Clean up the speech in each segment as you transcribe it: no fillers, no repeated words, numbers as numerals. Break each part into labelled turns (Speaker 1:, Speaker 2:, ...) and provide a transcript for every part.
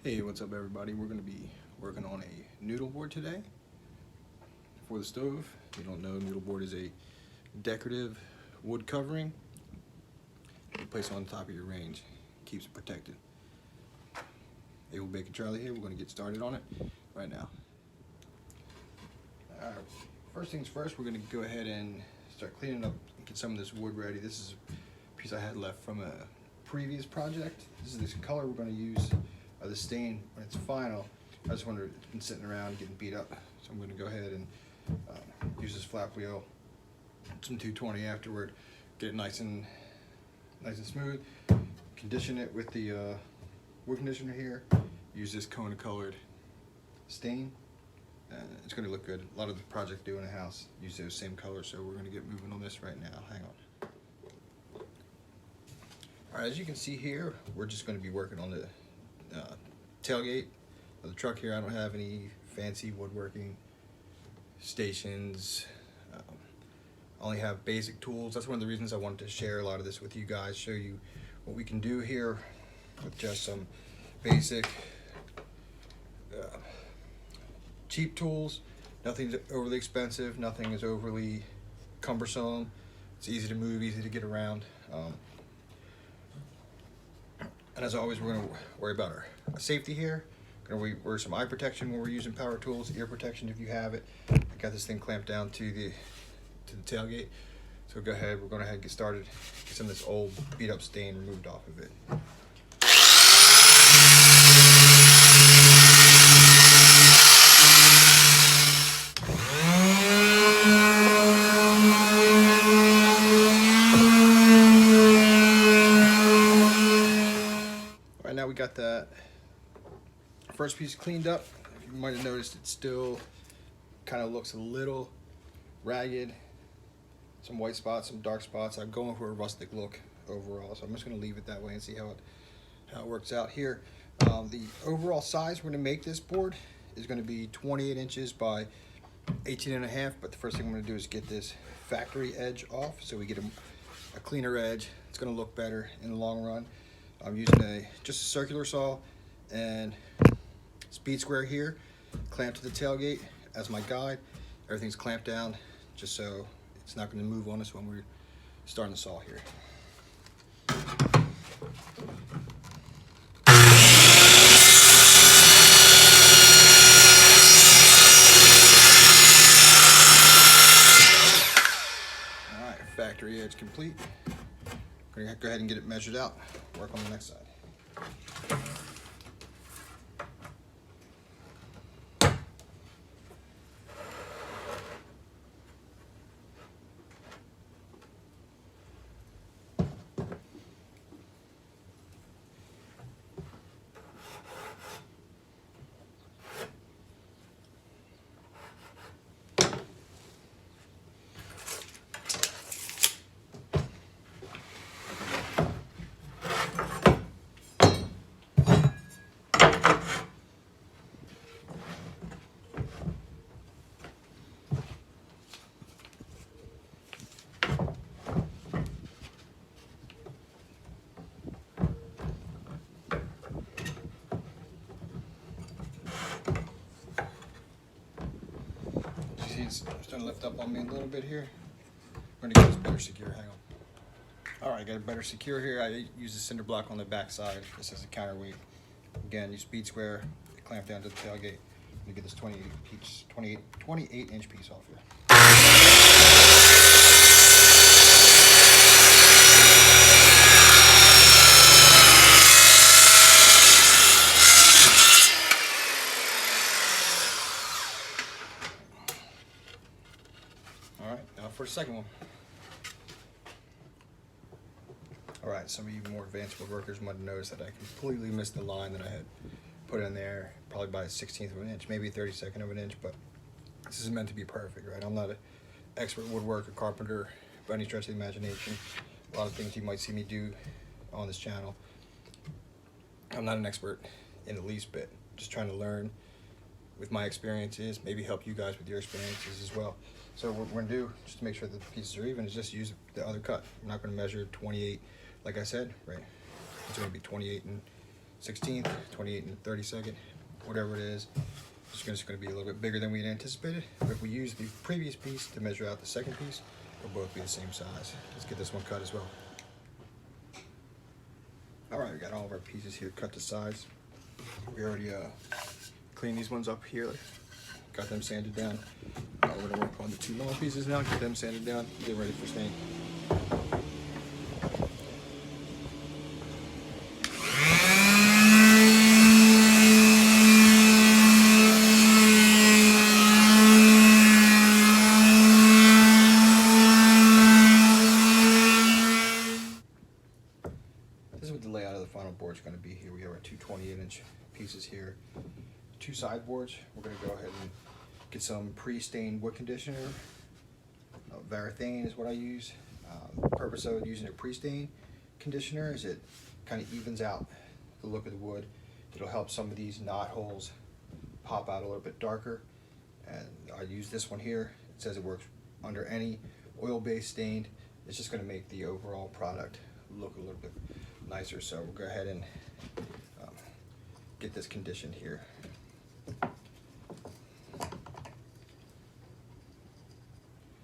Speaker 1: Hey, what's up everybody? We're going to be working on a noodle board today for the stove. If you don't know, noodle board is a decorative wood covering you place on top of your range. Keeps it protected. Hey, we'll Bacon Charlie here. We're going to get started on it right now. Alright, first things first, we're going to go ahead and start cleaning up and get some of this wood ready. This is a piece I had left from a previous project. This is this color we're going to use. The stain when it's final. I just wonder, it's been sitting around getting beat up, so I'm going to go ahead and use this flap wheel, some 220 afterward, get it nice and smooth. Condition it with the wood conditioner here. Use this Kona colored stain, and it's going to look good. A lot of the project do in a house use those same colors, so we're going to get moving on this right now. Hang on. All right, as you can see here, we're just going to be working on the tailgate of the truck here. I don't have any fancy woodworking stations. I only have basic tools. That's one of the reasons I wanted to share a lot of this with you guys, show you what we can do here with just some basic cheap tools. Nothing's overly expensive, nothing is overly cumbersome. It's easy to move, easy to get around. And as always, we're going to worry about our safety here. Going to wear some eye protection when we're using power tools, ear protection if you have it. I got this thing clamped down to the tailgate. So go ahead, we're going to get started. Get some of this old beat up stain removed off of it. Now we got that first piece cleaned up. You might have noticed it still kind of looks a little ragged. Some white spots, some dark spots. I'm going for a rustic look overall, so I'm just going to leave it that way and see how it works out here. The overall size we're going to make this board is going to be 28 inches by 18.5, but the first thing I'm going to do is get this factory edge off so we get a cleaner edge. It's going to look better in the long run. I'm using just a circular saw and speed square here, clamped to the tailgate as my guide. Everything's clamped down just so it's not going to move on us when we're starting the saw here. All right, factory edge complete. We're going to go ahead and get it measured out, work on the next side. It's starting to lift up on me a little bit here. I'm going to get this better secure. Hang on. Alright, got it better secure here. I use the cinder block on the back side. This is a counterweight. Again, use speed square, clamp down to the tailgate. I'm going to get this 28 inch piece off here. For the second one. Alright, some of you more advanced woodworkers might have noticed that I completely missed the line that I had put in there, probably by a 1/16 of an inch, maybe a 32nd of an inch, but this is meant to be perfect, right? I'm not an expert woodworker, carpenter, by any stretch of the imagination. A lot of things you might see me do on this channel, I'm not an expert in the least bit. Just trying to learn with my experiences, maybe help you guys with your experiences as well. So what we're going to do, just to make sure that the pieces are even, is just use the other cut. I'm not going to measure 28, like I said, right? It's going to be 28 16th, 28 and 32nd, whatever it is. It's just going to be a little bit bigger than we had anticipated. But if we use the previous piece to measure out the second piece, they'll both be the same size. Let's get this one cut as well. All right, we got all of our pieces here cut to size. We already cleaned these ones up here, got them sanded down. We're going to work on the two long pieces now, get them sanded down, get ready for stain. This is what the layout of the final board is going to be here. We have our two 28-inch pieces here, two sideboards. We're going to go ahead and get some pre-stained wood conditioner. Varathane is what I use. The purpose of using a pre-stain conditioner is it kind of evens out the look of the wood. It'll help some of these knot holes pop out a little bit darker. And I use this one here. It says it works under any oil-based stain. It's just going to make the overall product look a little bit nicer. So we'll go ahead and get this conditioned here.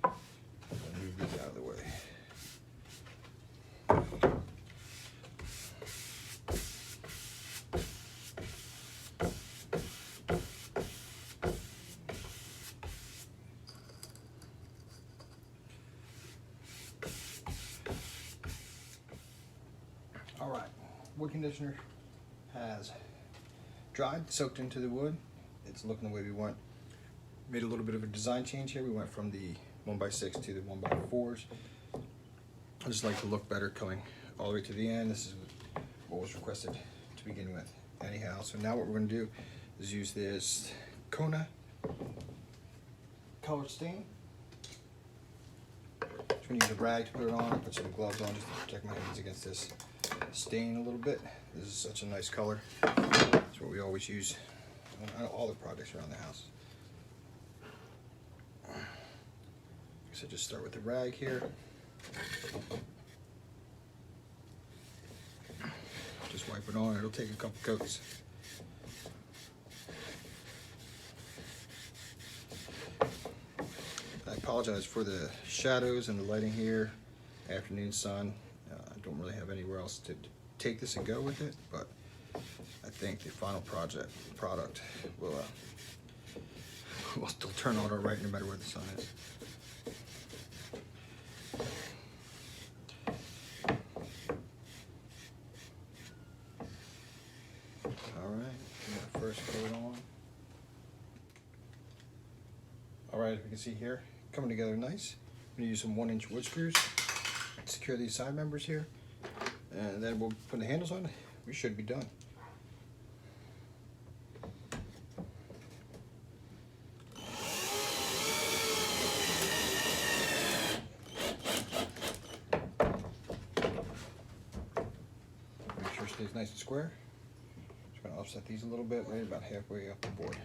Speaker 1: Move these out of the way. All right, wood conditioner has dried, soaked into the wood. It's looking the way we want. Made a little bit of a design change here. We went from the 1x6 to the 1x4s. I just like to look better coming all the way to the end. This is what was requested to begin with. Anyhow, so now what we're going to do is use this Kona colored stain. Just going to use a rag to put it on. Put some gloves on just to protect my hands against this stain a little bit. This is such a nice color. It's what we always use on all the projects around the house. So just start with the rag here. Just wipe it on. It'll take a couple coats. I apologize for the shadows and the lighting here. Afternoon sun. I don't really have anywhere else to take this and go with it, but I think the final product will still turn out all right no matter where the sun is. All right, first coat on. All right, as we can see here, coming together nice. I'm gonna use some 1-inch wood screws to secure these side members here, and then we'll put the handles on. We should be done. Make sure it stays nice and square. Just gonna offset these a little bit, right about halfway up the board.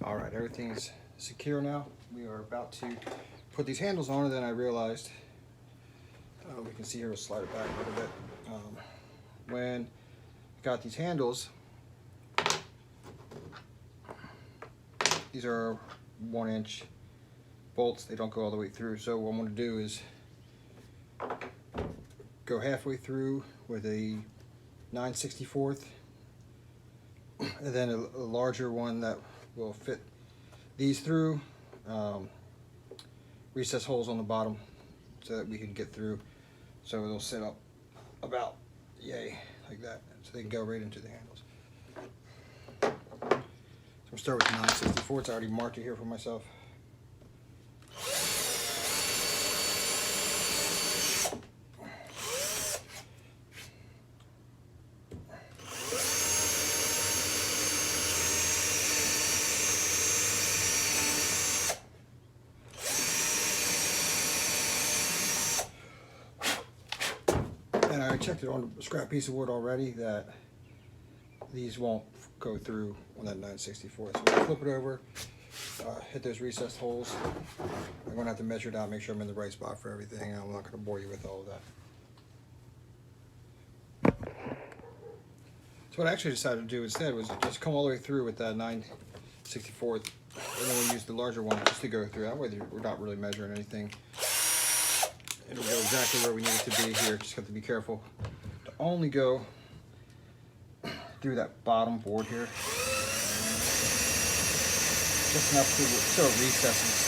Speaker 1: All right, everything's secure now. We are about to put these handles on, and then I realized, we can see here, we'll slide it back a little bit. When I got these handles, these are 1-inch bolts. They don't go all the way through. So what I'm going to do is go halfway through with a 9/64, and then a larger one that will fit these through, recess holes on the bottom so that we can get through. So it'll sit up about yay like that, so they can go right into the handles. We'll start with the 964. It's already marked it here for myself. And I checked it on a scrap piece of wood already that these won't go through on that 964. So we'll flip it over, hit those recessed holes. I'm going to have to measure it out, make sure I'm in the right spot for everything. I'm not going to bore you with all of that. So what I actually decided to do instead was just come all the way through with that 964, and then we'll use the larger one just to go through. That way we're not really measuring anything. It'll go exactly where we need it to be here. Just have to be careful to only go through that bottom board here. Just enough so it recesses.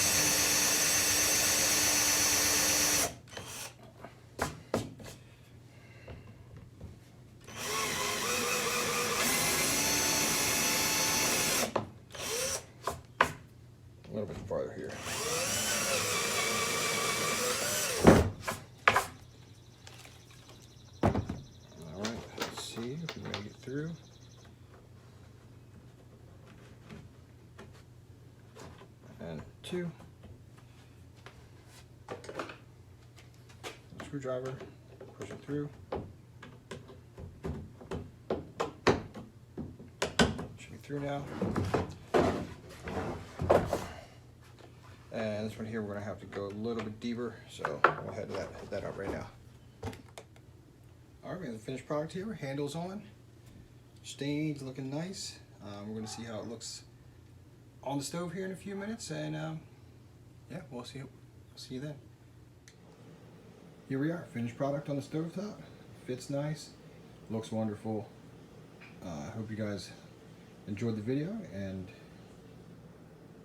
Speaker 1: A little bit farther here. Alright, let's see if we can make it through. And 2. Screwdriver, push it through. Should be through now. And this one here, we're going to have to go a little bit deeper, so we'll head that up right now. All right, we have the finished product here. Handles on, stains looking nice. We're going to see how it looks on the stove here in a few minutes, and yeah, we'll see you then. Here we are, finished product on the stovetop. Fits nice, looks wonderful. I hope you guys enjoyed the video and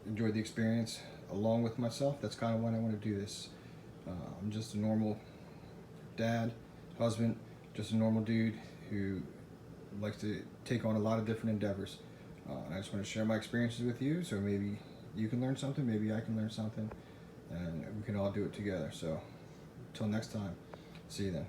Speaker 1: enjoyed the experience along with myself. That's kind of why I want to do this. I'm just a normal dad, husband, just a normal dude who likes to take on a lot of different endeavors. And I just want to share my experiences with you, so maybe you can learn something, maybe I can learn something, and we can all do it together. So until next time, see you then.